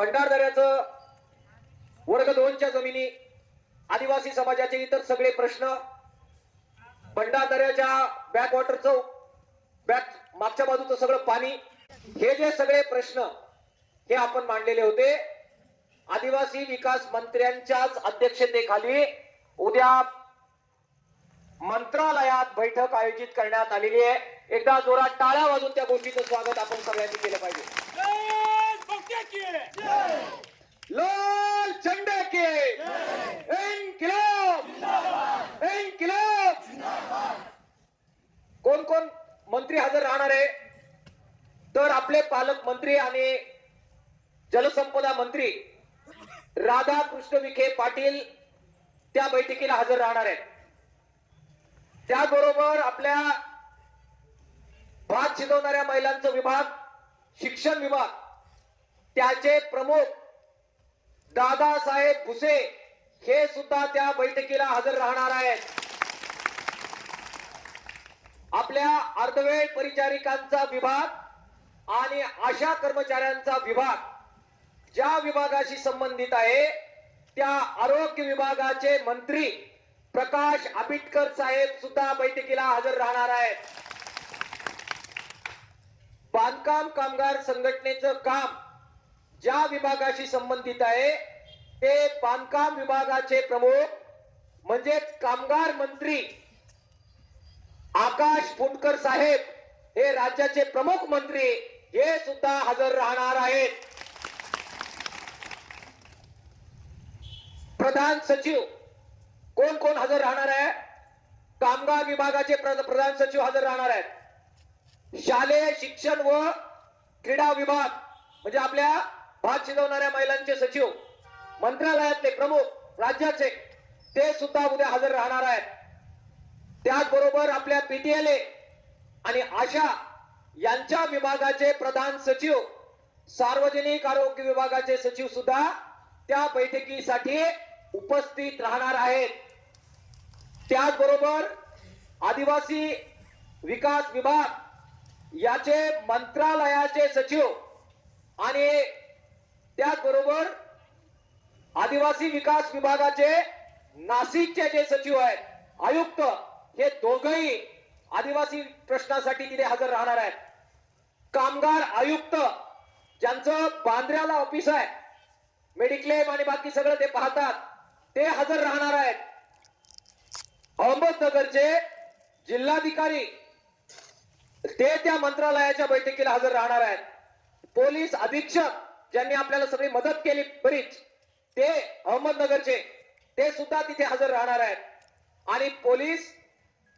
भंडारदऱ्याचं वर्ग 2च्या जमिनी, आदिवासी समाजाचे इतर सगळे प्रश्न, भंडारदऱ्याच्या बॅकवॉटरचं मागच्या बाजूचं सगळं पाणी, हे जे सगळे प्रश्न हे आपण मांडलेले होते. आदिवासी विकास मंत्र्यांच्याच अध्यक्षतेखाली उद्या मंत्रालयात बैठक आयोजित करण्यात आलेली आहे. एकदा जोरात टाळ्या वाजून त्या गोष्टीचं स्वागत आपण सगळ्यांनी केलं पाहिजे. लाल झंडे के इन्किलाब इन्किलाब. कोण कोण मंत्री हजर राहणार आहे? तर आपले पालकमंत्री आणि जलसंपदा मंत्री राधाकृष्ण विखे पाटील त्या बैठकीला हजर राहणार आहेत. त्याचबरोबर आपल्या भात शिजवणाऱ्या महिलांचा विभाग, शिक्षण विभाग, त्याचे प्रमुख दादासाहेब भुसे हे सुद्धा त्या बैठकीला हजर राहणार आहेत. आपल्या अर्धवेळ परिचारिकांचा विभाग आणि आशा कर्मचाऱ्यांचा विभाग, ज्या विभागाशी संबंधित आहे त्या आरोग्य विभागाचे मंत्री प्रकाश आंबेडकर साहेब सुद्धा बैठकीला हजर राहणार आहेत. बांधकाम कामगार संघटनेचं काम ज्या विभागाशी संबंधित आहे ते बांधकाम विभागाचे प्रमुख म्हणजेच कामगार मंत्री आकाश फुंडकर साहेब हे राज्याचे प्रमुख मंत्री हे सुद्धा हजर राहणार आहेत. प्रधान सचिव कोण कोण हजर राहणार आहे? कामगार विभागाचे प्रधान सचिव हजर राहणार आहेत. शालेय शिक्षण व क्रीडा विभाग म्हणजे आपल्या भात शिजवणाऱ्या महिलांचे सचिव, मंत्रालयातले प्रमुख राज्याचे, ते सुद्धा उद्या हजर राहणार आहेत. त्याचबरोबर आपल्या पीटीएलए आणि आशा यांच्या विभागाचे प्रधान सचिव, सार्वजनिक आरोग्य विभागाचे सचिव सुद्धा त्या बैठकीसाठी उपस्थित राहणार आहेत. त्याचबरोबर आदिवासी विकास विभाग याचे मंत्रालयाचे सचिव आणि त्याचबरोबर आदिवासी विकास विभागाचे नाशिकचे जे सचिव आहेत, आयुक्त, हे दोघंही आदिवासी प्रश्नासाठी तिथे हजर राहणार आहेत. कामगार आयुक्त ज्यांचं बांद्र्याला ऑफिस आहे, मेडिक्लेम आणि बाकी सगळं ते पाहतात, ते हजर राहणार आहेत. अहमदनगरचे जिल्हाधिकारी ते त्या मंत्रालयाच्या बैठकीला हजर राहणार आहेत. पोलीस अधीक्षक ज्यांनी आपल्याला सगळी मदत केली बरीच, ते अहमदनगरचे, ते सुद्धा तिथे हजर राहणार आहेत. आणि पोलीस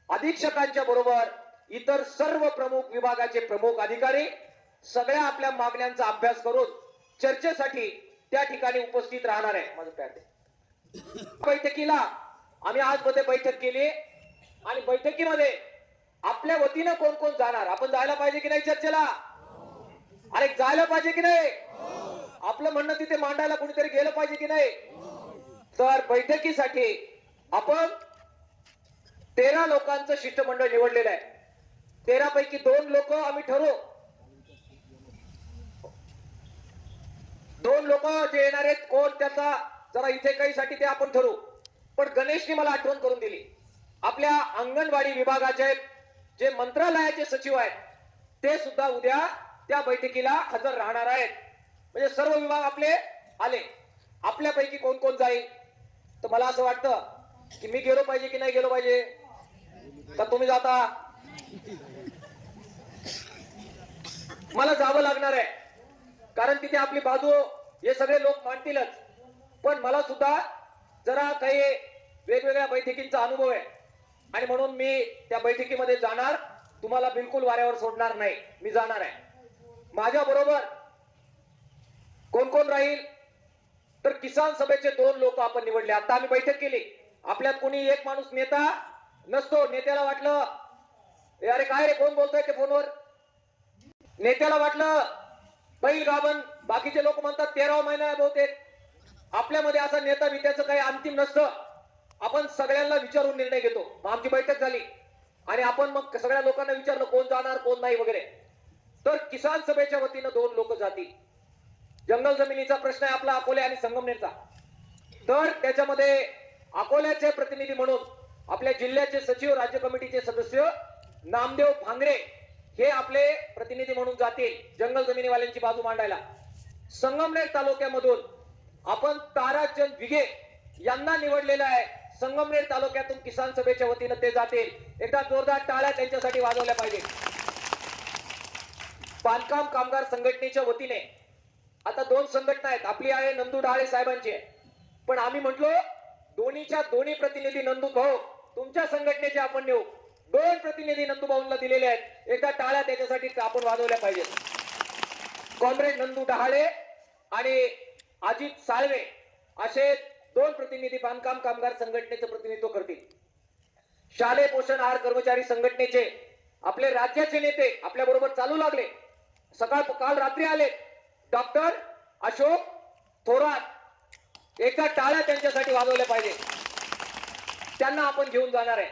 अधीक्षकांच्या बरोबर इतर सर्व प्रमुख विभागाचे प्रमुख अधिकारी सगळ्या आपल्या मागण्यांचा अभ्यास करून चर्चेसाठी त्या ठिकाणी उपस्थित राहणार आहे. माझं पॅड बैठकीला आम्ही आज मध्ये बैठक केली आणि बैठकीमध्ये आपल्या वतीनं कोण कोण जाणार, आपण जायला पाहिजे की नाही चर्चेला? अरे जायला पाहिजे की नाही? आपलं म्हणणं तिथे मांडायला कोणीतरी गेलं पाहिजे की नाही? तर बैठकीसाठी आपण 13 लोकांचं शिष्टमंडळ निवडलेलं आहे. 13 पैकी 2 लोक आम्ही ठरवू. 2 लोक जे येणार आहेत कोण त्याचा जरा इथे काही साठी ते आपण ठरवू. पण गणेशनी मला आठवण करून दिली, आपल्या अंगणवाडी विभागाचे जे मंत्रालयाचे सचिव आहेत ते सुद्धा उद्या त्या बैठकीला हजर राहणार आहेत. म्हणजे सर्व विभाग आपले आले. आपल्यापैकी कोण कोण जाईल? तर मला असं वाटतं की मी गेलो पाहिजे की नाही गेलो पाहिजे? का तुम्ही जाता? मला जावं लागणार आहे, कारण तिथे आपली बाजू हे सगळे लोक मांडतीलच. पण मला सुद्धा जरा काही वेगवेगळ्या बैठकींचा अनुभव आहे आणि म्हणून मी त्या बैठकीमध्ये जाणार. तुम्हाला बिलकुल वाऱ्यावर सोडणार नाही, मी जाणार आहे. माझ्या बरोबर कोण कोण राहील? तर किसान सभेचे 2 लोक आपण निवडले. आता आम्ही बैठक केली, आपल्यात कोणी एक माणूस नेता नसतो. नेत्याला वाटलं अरे काय रे कोण बोलतोय ते फोनवर, नेत्याला वाटलं बैल गाभण, बाकीचे लोक म्हणतात 13वा महिना आहे बहुतेक. आपल्यामध्ये असा नेता वित्याचं काही अंतिम नसतं. आपण सगळ्यांना विचारून निर्णय घेतो. आमची बैठक झाली आणि आपण मग सगळ्या लोकांना विचारलं कोण जाणार कोण नाही वगैरे. तर किसान सभेच्या वतीनं 2 लोक जातील. जंगल जमिनीचा प्रश्न आहे आपला अकोले आणि संगमनेरचा. तर त्याच्यामध्ये अकोल्याचे प्रतिनिधी म्हणून आपल्या जिल्ह्याचे सचिव, राज्य कमिटीचे सदस्य नामदेव भांगरे हे आपले प्रतिनिधी म्हणून जातील जंगल जमिनीवाल्यांची बाजू मांडायला. संगमनेर तालुक्यामधून आपण ताराचंद विगे यांना निवडलेलं आहे. संगमनेर तालुक्यातून किसान सभेच्या वतीनं ते जातील. एकदा जोरदार टाळ्या त्यांच्यासाठी वाजवल्या पाहिजे. बांधकाम कामगार संघटनेच्या वतीने आता दोन संघटना आहेत. आपली आहे नंदू डहाळे साहेबांची आहे, पण आम्ही म्हटलो दोन्हीच्या दोन्ही प्रतिनिधी नंदू भाऊ तुमच्या संघटनेचे आपण नेऊ. दोन प्रतिनिधी नंदू भाऊंना दिलेले आहेत. एकदा टाळ्या त्याच्यासाठी आपण वाजवल्या पाहिजेत. कॉम्रेड नंदू डहाळे आणि अजित साळवे असे दोन प्रतिनिधी बांधकाम कामगार संघटनेचं प्रतिनिधित्व करतील. शालेय पोषण आहार कर्मचारी संघटनेचे आपले राज्याचे नेते आपल्या बरोबर चालू लागले. काल रात्री आले डॉक्टर अशोक थोरात. एकदा टाळ्या त्यांच्यासाठी वाजवल्या पाहिजे. त्यांना आपण घेऊन जाणार आहे.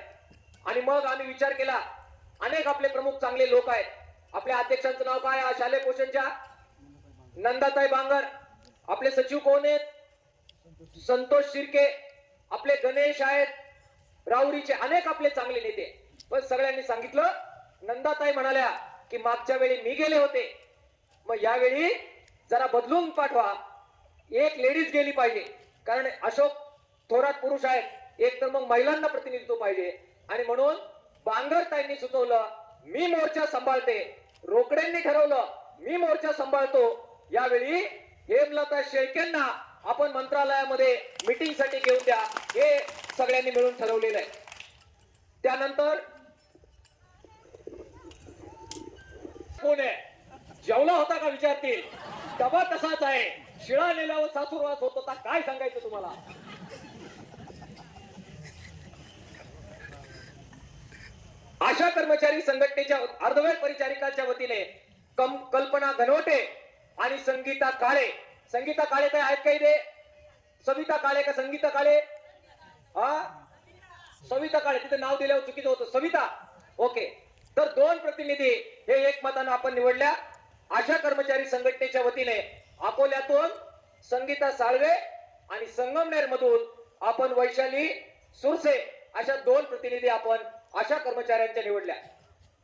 आणि मग आम्ही विचार केला, अनेक आपले प्रमुख चांगले लोक आहेत. आपल्या अध्यक्षांचं नाव काय आहे? शालेय पोषणच्या नंदाताई बांगर. आपले सचिव कोण आहेत? संतोष शिर्के. आपले गणेश आहेत राऊरीचे. अनेक आपले चांगले नेते. पण सगळ्यांनी सांगितलं, नंदाताई म्हणाल्या की मागच्या वेळी मी गेले होते, मग यावेळी जरा बदलून पाठवा. एक लेडीज गेली पाहिजे, कारण अशोक थोरात पुरुष आहेत, एक तर मग महिलांना प्रतिनिधित्व पाहिजे. आणि म्हणून बांगरताईंनी सुचवलं मी मोर्चा सांभाळते. रोकडेंनी ठरवलं मी मोर्चा सांभाळतो. यावेळी हेमलता शेळकेंना आपण मंत्रालयामध्ये मीटिंग साठी घेऊन द्या, हे सगळ्यांनी मिळून ठरवलेलं आहे. त्यानंतर कोण आहे? जेवला होता का विचारतील. डबा तसाच आहे. शिळा नेल्यावर सासूरवास होत होता. काय सांगायचं तुम्हाला. आशा कर्मचारी संघटनेच्या अर्धवेळ परिचारिकांच्या वतीने कल्पना घनवटे आणि संगीता काळे. संगीता काळे काय आहेत काही दे? सविता काळे का संगीता काळे? सविता काळे. तिथे नाव दिल्यावर चुकीचं होतं. सविता. ओके. तर दोन प्रतिनिधी हे एकमतानं आपण निवडल्या. आशा कर्मचारी संघटनेच्या वतीने अकोल्यातून संगीता साळवे आणि संगमनेर मधून आपण वैशाली सुरसे अशा दोन प्रतिनिधी आपण आशा कर्मचाऱ्यांच्या निवडल्या.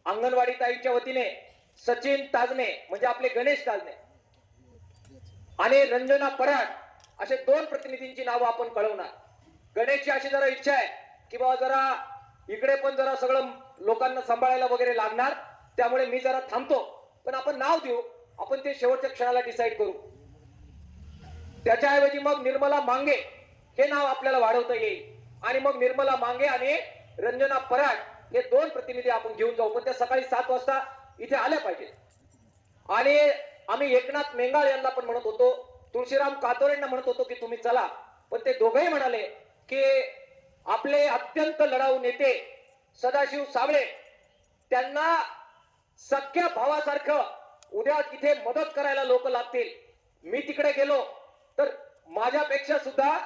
अंगणवाडी ताईच्या वतीने सचिन ताजने म्हणजे आपले गणेश ताजने आणि रंजना पराड असे दोन प्रतिनिधींची नावं आपण कळवणार. गणेशची अशी जरा इच्छा आहे की बाबा जरा इकडे पण जरा सगळं लोकांना सांभाळायला वगैरे लागणार, त्यामुळे मी जरा थांबतो. पण आपण नाव देऊ, आपण ते शेवटच्या क्षणाला डिसाईड करू. त्याच्याऐवजी मग निर्मला मांगे हे नाव आपल्याला वाढवता येईल. आणि मग निर्मला मांगे आणि रंजना पराड हे दोन प्रतिनिधी आपण घेऊन जाऊ. पण त्या सकाळी 7 वाजता इथे आल्या पाहिजे. आणि आम्ही एकनाथ मेंगाळ यांना पण म्हणत होतो, तुळशीराम कातोरेंना म्हणत होतो की तुम्ही चला, पण ते दोघेही म्हणाले की आपले अत्यंत लढाऊ नेते सदाशिव साबळे त्यांना सख्या भावासारखं उद्या तिथे मदत करायला लोक लागतील. मी तिकडे गेलो तर माझ्यापेक्षा सुद्धा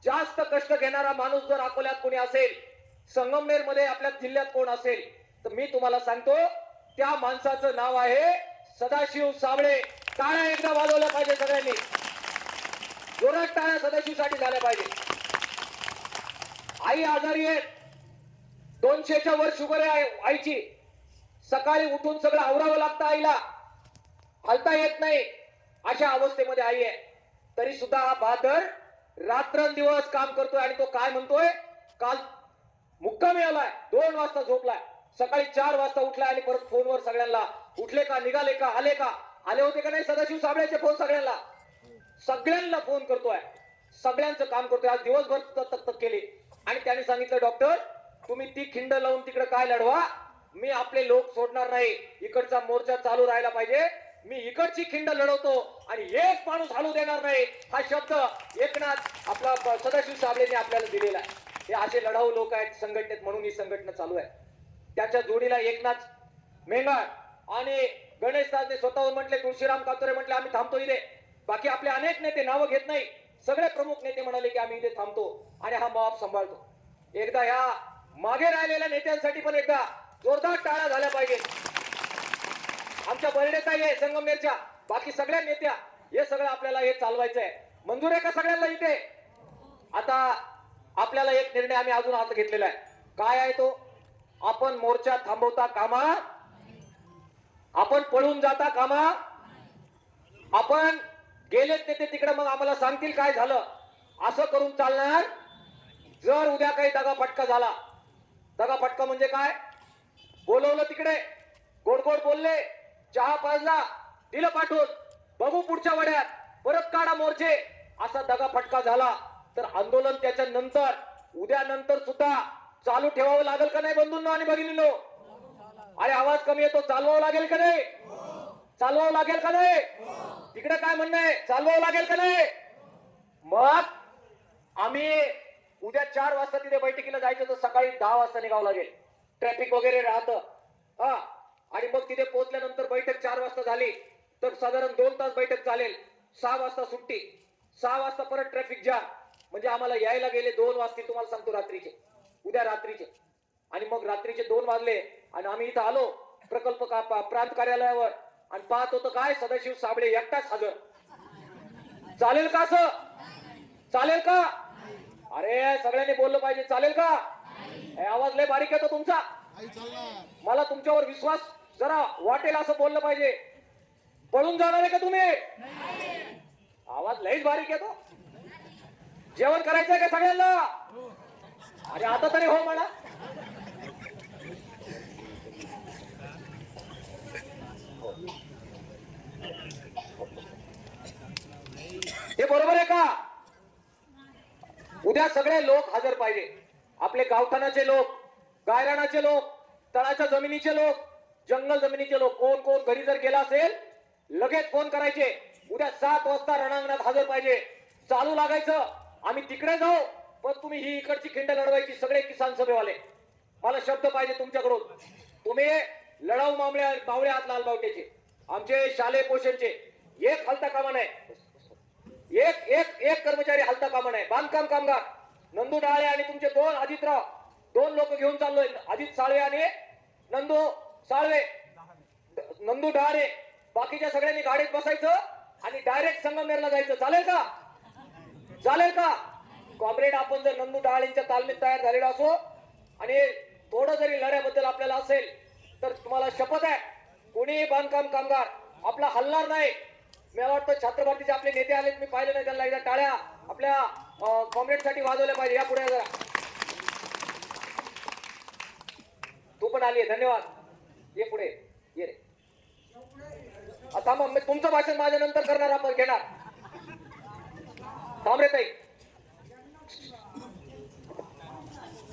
जास्त कष्ट घेणारा माणूस जर अकोल्यात कोणी असेल, संगमनेर मध्ये आपल्या जिल्ह्यात कोण असेल, तर मी तुम्हाला सांगतो त्या माणसाचं नाव आहे सदाशिव साबळे. टाळ्या एकदा वाजवल्या पाहिजे सगळ्यांनी. जोरात टाळ्या सदाशिव साठी झाल्या पाहिजे. आई आजारी आहे, 200च्या वर शुगर आहे आईची. सकाळी उठून सगळं आवरावं लागतं आईला, हलता येत नाही अशा अवस्थेमध्ये आई आहे. तरी सुद्धा हा बहादर रात्रंदिवस काम करतोय. आणि तो काय म्हणतोय, काल मुक्कामी आलाय, 2 वाजता झोपलाय, सकाळी 4 वाजता उठलाय आणि परत फोनवर सगळ्यांना उठले का, निघाले का, आले का, आले होते का नाही. सदाशिव साबळेचे फोन सगळ्यांना फोन करतोय, सगळ्यांचं काम करतोय. आज दिवसभर तक केली. आणि त्याने सांगितलं डॉक्टर तुम्ही ती खिंड लावून तिकडे काय लढवा, मी आपले लोक सोडणार नाही. इकडचा मोर्चा चालू राहायला पाहिजे. मी इकडची खिंड लढवतो आणि एक माणूस हलू देणार नाही. हा शब्द एकनाथ आपला सदाशिव साबळेने आपल्याला दिलेला आहे. हे असे लढाऊ लोक आहेत संघटनेत, म्हणून ही संघटना चालू आहे. त्याच्या जोडीला एकनाथ मेंगाळ आणि गणेश ताजने स्वतःहून म्हटले, तुळशीराम कातोरे म्हटले आम्ही थांबतो इथे. बाकी आपले अनेक नेते नावं घेत नाही, सगळे प्रमुख नेते म्हणाले की आम्ही इथे थांबतो आणि हा मॉब सांभाळतो. एकदा ह्या मागे राहिलेल्या नेत्यांसाठी पण एकदा जोरदार टाळ्या झाल्या पाहिजे. आमच्या बर्डेताई आहे संगमनेरच्या, बाकी सगळ्या नेत्या हे सगळं आपल्याला हे चालवायचं आहे. मंजूर आहे का सगळ्यांना इथे? आता आपल्याला एक निर्णय आम्ही अजून हात घेतलेला आहे. काय आहे तो? आपण मोर्चा थांबवता कामा, आपण पळून जाता कामा. आपण गेलेत नेते तिकडे, मग आम्हाला सांगतील काय झालं, असं करून चालणार? जर उद्या काही दगाफटका झाला, दगाफटका म्हणजे काय? बोलवलं तिकडे, गोड गोड बोलले, चहा पाजला, दिलं पाठवून, बघू पुढच्या वड्यात, परत काढा मोर्चे, असा दगाफटका झाला तर आंदोलन त्याच्या नंतर, उद्या नंतर सुद्धा चालू ठेवावं लागेल का नाही बंधूंनो आणि भगिनींनो? अरे आवाज कमी येतो, चालवावं लागेल का नाही? चालवावं लागेल का नाही? तिकडे काय म्हणणं आहे? चालवावं लागेल का नाही? मग आम्ही उद्या 4 वाजता तिथे बैठकीला जायचं, तर सकाळी 10 वाजता निघावं लागेल. ट्रॅफिक वगैरे राहतं. हा, आणि मग तिथे पोहोचल्यानंतर बैठक 4 वाजता झाली तर साधारण 2 तास बैठक चालेल. 6 वाजता सुट्टी, 6 वाजता परत ट्रॅफिक जाम, म्हणजे आम्हाला यायला गेले 2 वाजतील, तुम्हाला सांगतो, रात्रीचे, उद्या रात्रीचे. आणि मग रात्रीचे 2 वाजले आणि आम्ही इथं आलो प्रकल्प प्रांत कार्यालयावर आणि पाहत होतो काय, सदाशिव साबळे एकटाच हजर. चालेल का असं? चालेल का? अरे सगळ्यांनी बोललं पाहिजे. चालेल का? आवाज लय बारीक येतो तुमचा, मला तुमच्यावर विश्वास जरा वाटेल असं बोललं पाहिजे. पळून जाणार आहे का तुम्ही? आवाज लयच बारीक येतो. जेवण करायचंय का सगळ्यांना? अरे आता तरी हो म्हणा. हे बरोबर आहे का? उद्या सगळे लोक हजर पाहिजे. आपले गावठाणाचे लोक, गायरानाचे लोक, तळाच्या जमिनीचे लोक, जंगल जमिनीचे लोक, कोण कोण घरी जर गेला असेल लगेच फोन करायचे. उद्या 7 वाजता रणांगणात हजर पाहिजे. चालू लागायचं. आम्ही तिकडे जाऊ, पण तुम्ही ही इकडची खिंड लढवायची. सगळे किसान सभेवाले, मला शब्द पाहिजे तुमच्याकडून. तुम्ही लढाऊ मावळे आहात लालबावट्याचे, आमचे शालेय पोषणचे. एक हलता कामा नाही, एक एक एक कर्मचारी हलता कामा नाही. बांधकाम कामगार नंदू डाळे आणि तुमचे 2 अजितराव, 2 लोक घेऊन चाललोय. अजित साळवे आणि नंदू साळवे, नंदू डाळे. बाकीच्या सगळ्यांनी गाडीत बसायचं आणि डायरेक्ट संगमनेरला जायचं. चालेल का? चालेल का? कॉम्रेड, आपण जर नंदू डाळेंच्या तालमीत तयार झालेलो असो आणि थोडं जरी लढ्याबद्दल आपल्याला असेल तर तुम्हाला शपथ आहे, कोणी बांधकाम कामगार आपला हलणार नाही. मला वाटतं छत्रपतीचे आपले नेते आले, मी पाहिलं नाही, त्यांना एकदा टाळ्या आपल्या कॉम्रेड साठी वाजवल्या पाहिजे. या पुढे जरा, तू पण आली, धन्यवाद. ये पुढे, ये रे. आता मग मी तुमचं भाषण माझ्या नंतर करणार, आपण घेणार. थांब रे ताई.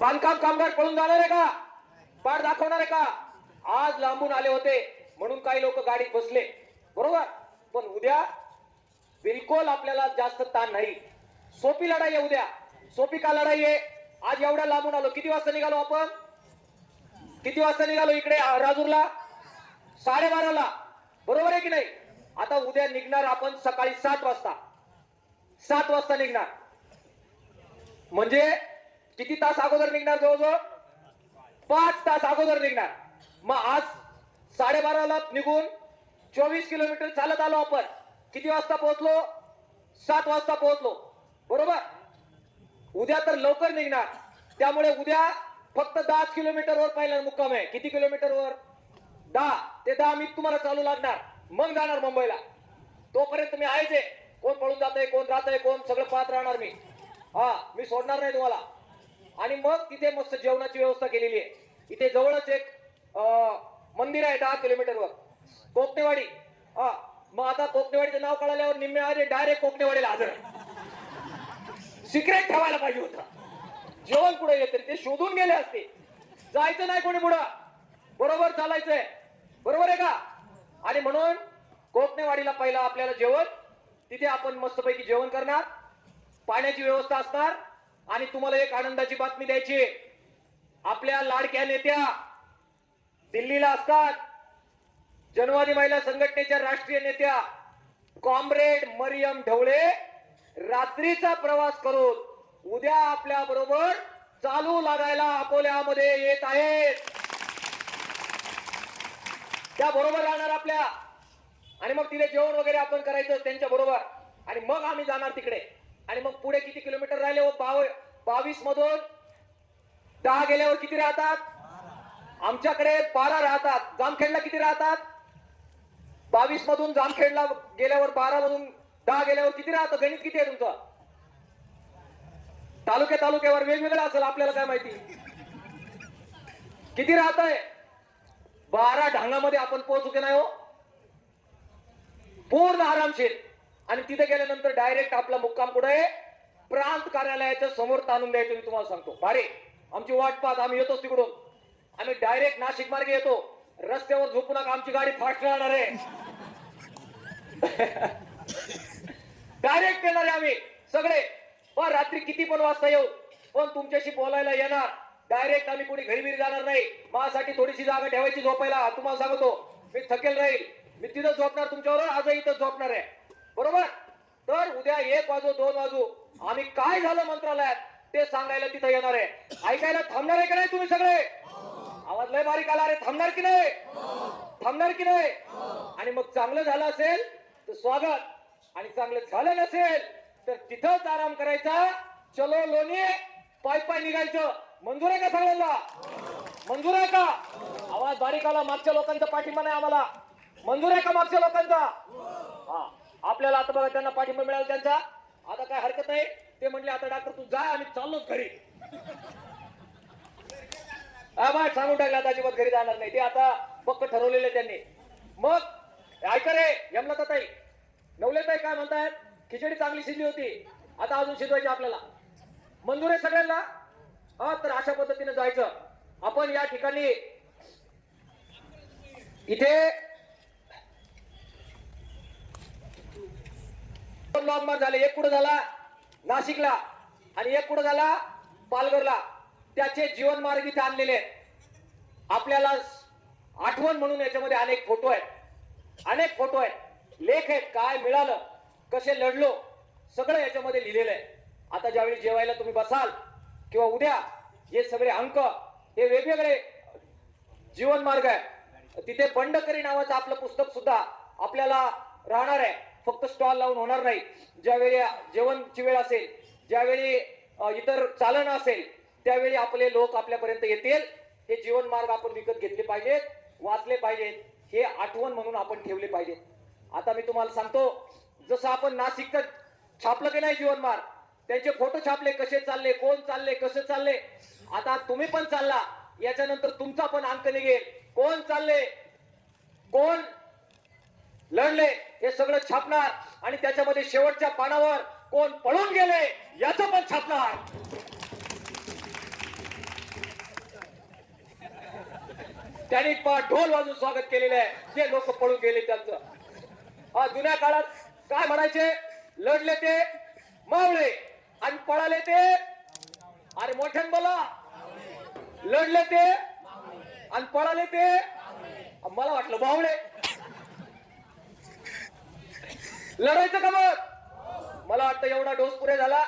बांधकाम कामगार पळून जाणार आहे का? पाठ दाखवणार आहे का? आज लांबून आले होते म्हणून काही लोक गाडीत बसले, बरोबर, पण उद्या बिलकुल आपल्याला जास्त ताण नाही. सोपी लढाई आहे उद्या. सोपी का लढाई आहे? आज एवढ्या लांबून आलो. किती वाजता निघालो आपण? किती वाजता निघालो इकडे राजूरला? 12:30ला, बरोबर आहे की नाही? आता उद्या निघणार आपण सकाळी 7 वाजता. 7 वाजता निघणार म्हणजे किती तास अगोदर निघणार? जवळजवळ 5 तास अगोदर निघणार. मग आज 12:30ला निघून 24 किलोमीटर चालत आलो आपण. किती वाजता पोहोचलो? 7 वाजता पोहोचलो, बरोबर. उद्या तर लवकर निघणार, त्यामुळे उद्या फक्त 10 किलोमीटरवर पहिला मुक्काम आहे. किती किलोमीटरवर? 10 ते 10 मी तुम्हाला चालू लागणार, मग जाणार मुंबईला. तोपर्यंत मी आहेच. कोण पळून जातंय, कोण राहतंय, कोण सगळं पाहत राहणार मी. हा, मी सोडणार नाही तुम्हाला. आणि मग तिथे मस्त जेवणाची व्यवस्था केलेली आहे. इथे जवळच एक मंदिर आहे 10 किलोमीटरवर, कोकणेवाडी. हा, मग आता कोकणेवाडीचं नाव कळाल्यावर निम्मे आले डायरेक्ट कोकणेवाडीला हजर. सिक्रेट ठेवायला पाहिजे होतं. जेवण पुढे येते ते शोधून गेले असते. जायचं नाही कोणी पुढं, बरोबर चालायचंय, बरोबर आहे का? आणि म्हणून कोकणेवाडीला पहिला आपल्याला जेवण, तिथे आपण मस्तपैकी जेवण करणार, पाण्याची व्यवस्था असणार. आणि तुम्हाला एक आनंदाची बातमी द्यायची. आपल्या लाडक्या नेत्या दिल्लीला असतात, जनवादी महिला संघटनेच्या राष्ट्रीय नेत्या कॉम्रेड मरियम ढवळे रात्रीचा प्रवास करून उद्या आपल्या बरोबर चालू लागायला अकोल्यामध्ये येत आहेत. त्या बरोबर राहणार आपल्या. आणि मग तिथे जेवण वगैरे आपण करायचं त्यांच्या बरोबर आणि मग आम्ही जाणार तिकडे. आणि मग पुढे किती किलोमीटर राहिले हो? 22 मधून 10 गेल्यावर किती राहतात? आमच्याकडे 12 राहतात. जामखेडला किती राहतात? 22 मधून जामखेडला गेल्यावर 12 मधून 10 गेल्यावर किती राहतं? गणित किती आहे तुमचं? तालुक्यावर वेगवेगळं असेल, आपल्याला काय माहिती किती राहतंय. 12 ढांगामध्ये आपण पोहोचू की नाही हो? पूर्ण आरामशीर. आणि तिथे गेल्यानंतर डायरेक्ट आपला मुक्काम कुठे? प्रांत कार्यालयाच्या समोर ताणून द्यायचं. मी तुम्हाला सांगतो, भारी आमची वाट पाहत आम्ही येतोच तिकडून. आम्ही डायरेक्ट नाशिक मार्गे येतो. रस्त्यावर झोपू नका, आमची गाडी फास्ट राहणार आहे. डायरेक्ट येणार आहे आम्ही सगळे. पण रात्री किती पण वाजता येऊ, पण तुमच्याशी बोलायला येणार. डायरेक्ट आम्ही कुठे घरी बिरी जाणार नाही. माझ्यासाठी थोडीशी जागा ठेवायची झोपायला. तुम्हाला सांगतो, मी थकेल राहील, मी तिथं झोपणार तुमच्यावर, आजही इथं झोपणार आहे. बरोबर? तर उद्या 1 वाजो 2 वाजो आम्ही काय झालं मंत्रालयात ते सांगायला तिथं येणार आहे. ऐकायला थांबणार आहे का नाही तुम्ही सगळे? आवाज लय बारीक आला रे. थांबणार की नाही? थांबणार की नाही? आणि मग चांगलं झालं असेल तर स्वागत, आणि चांगलं झालं नसेल तर तिथंच आराम करायचा. चलो लोणी, पाय पाय निघायचं. मंजूर आहे का सगळ्यांना? मंजूर आहे का? आवाज बारीक आला. मागच्या लोकांचा पाठिंबा नाही आम्हाला. मंजूर आहे का मागच्या लोकांचा? हा, आपल्याला आता बघा त्यांना पाठिंबा मिळाला त्यांचा. आता काय हरकत नाही. ते म्हणले आता डॉक्टर तू जा, आम्ही चाललोच घरी. बाय सांगून टाकलं आता अजिबात घरी जाणार नाही. ते आता पक्क ठरवलेले त्यांनी. मग ऐका रे यमलताताई, नवलेताई काय म्हणतायत? खिचडी चांगली शिजली होती, आता अजून शिजवायची आपल्याला. मंजूर आहे सगळ्यांना? हा, तर अशा पद्धतीने जायचं. आपण या ठिकाणी इथे 2 लॉंग मार्च झाले. एक कुठं झाला? नाशिकला, आणि एक कुठं झाला? पालघरला. त्याचे जीवन मार्ग इथे आणलेले आहेत. आपल्याला आठवण म्हणून याच्यामध्ये अनेक फोटो आहेत, अनेक फोटो आहेत, लेख आहेत. काय मिळालं, कसे लढलो, सगळं याच्यामध्ये लिहिलेलं आहे. आता ज्यावेळी जेवायला तुम्ही बसाल किंवा उद्या, हे सगळे अंक, हे वेगवेगळे जीवन मार्ग आहे. तिथे बंडकरी नावाचं आपलं पुस्तक सुद्धा आपल्याला राहणार आहे. फक्त स्टॉल लावून होणार नाही. ज्यावेळी जेवणची वेळ असेल, ज्यावेळी इतर चालन असेल, त्यावेळी आपले लोक आपल्यापर्यंत येतील. हे जीवन मार्ग आपण विकत घेतले पाहिजेत, वाचले पाहिजेत, हे आठवण म्हणून आपण ठेवले पाहिजेत. आता मी तुम्हाला सांगतो, जसं आपण नाशिकचं छापलं की नाही जीवन मार्ग, त्यांचे फोटो छापले, कसे चालले, कोण चालले, कसं चालले. आता तुम्ही पण चालला, याच्यानंतर तुमचा पण अंक निघेल. कोण चालले, कोण लढले, हे सगळं छापणार. आणि त्याच्यामध्ये शेवटच्या पानावर कोण पळून गेले याचं पण छापणार. त्यांनी ढोल वाजून स्वागत केलेलं आहे, जे लोक पळून गेले त्यांचं. हा, जुन्या काळात काय म्हणायचे? लढले ते मावळे आणि पळाले ते, अरे मोठ्यान बोला, लढले ते आणि पळाले ते, मला वाटलं बावळे. लढायचं का मग? मला वाटतं एवढा डोस पुरे झाला.